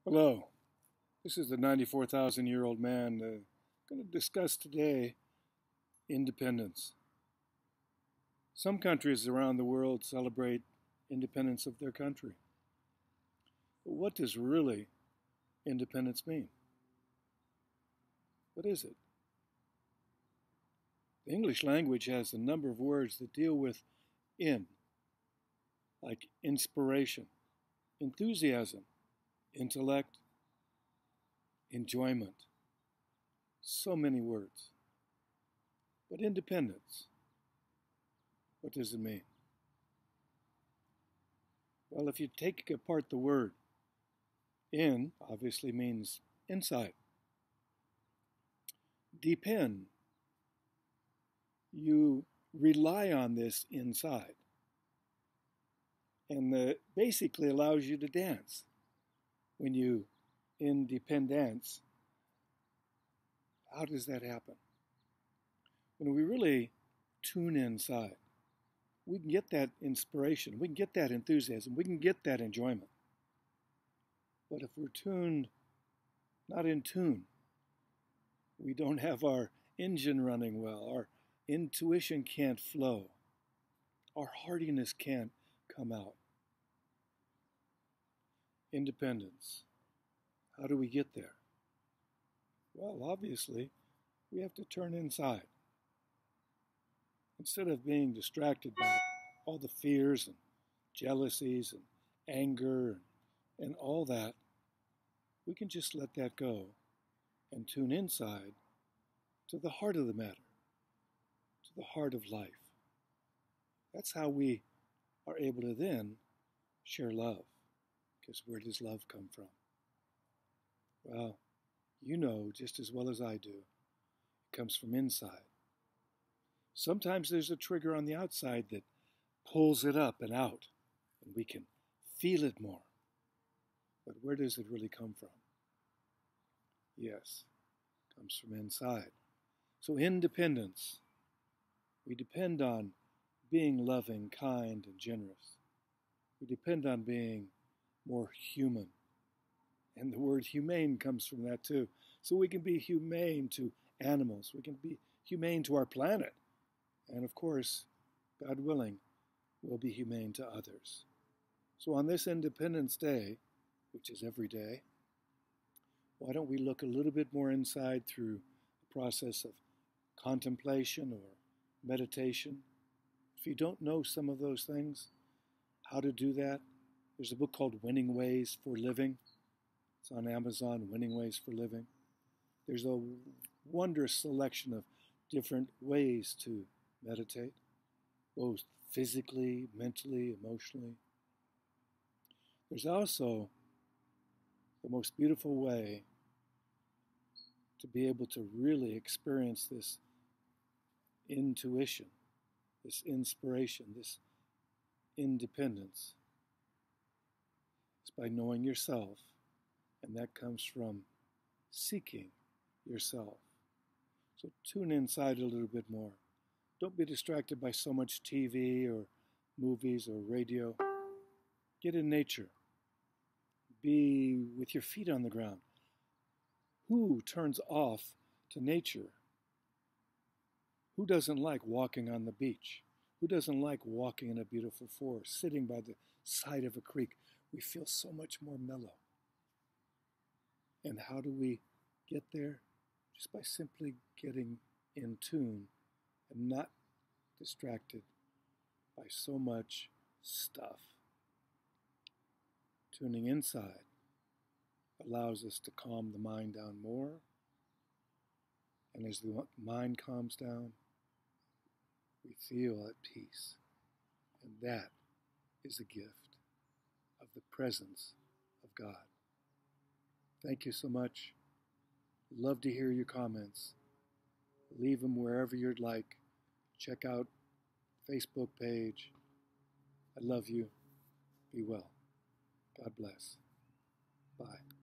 Hello, this is the 94,000-year-old man going to discuss today independence. Some countries around the world celebrate independence of their country. But what does really independence mean? What is it? The English language has a number of words that deal with in, like inspiration, enthusiasm, intellect, enjoyment. So many words. But independence, what does it mean? Well, if you take apart the word, in obviously means inside. Depend, you rely on this inside. And basically allows you to dance. When you INdepenDance, how does that happen? When we really tune inside, we can get that inspiration, we can get that enthusiasm, we can get that enjoyment. But if we're not in tune, we don't have our engine running well, our intuition can't flow, our heartiness can't come out. Independence. How do we get there? Well, obviously, we have to turn inside. Instead of being distracted by all the fears and jealousies and anger and all that, we can just let that go and tune inside to the heart of the matter, to the heart of life. That's how we are able to then share love. Because where does love come from? Well, you know just as well as I do, it comes from inside. Sometimes there's a trigger on the outside that pulls it up and out, and we can feel it more. But where does it really come from? Yes, it comes from inside. So independence, we depend on being loving, kind, and generous. We depend on being more human. And the word humane comes from that too. So we can be humane to animals. We can be humane to our planet. And of course, God willing, we'll be humane to others. So on this Independence Day, which is every day, why don't we look a little bit more inside through the process of contemplation or meditation? If you don't know some of those things, how to do that, there's a book called Winning Ways for Living. It's on Amazon, Winning Ways for Living. There's a wondrous selection of different ways to meditate, both physically, mentally, emotionally. There's also the most beautiful way to be able to really experience this intuition, this inspiration, this independence. It's by knowing yourself, and that comes from seeking yourself. So tune inside a little bit more. Don't be distracted by so much TV or movies or radio. Get in nature. Be with your feet on the ground. Who turns off to nature? Who doesn't like walking on the beach? Who doesn't like walking in a beautiful forest, sitting by the side of a creek? We feel so much more mellow. And how do we get there? Just by simply getting in tune and not distracted by so much stuff. Tuning inside allows us to calm the mind down more. And as the mind calms down, we feel at peace. And that is a gift of the presence of God. Thank you so much. Love to hear your comments. Leave them wherever you'd like. Check out Facebook page. I love you. Be well. God bless. Bye.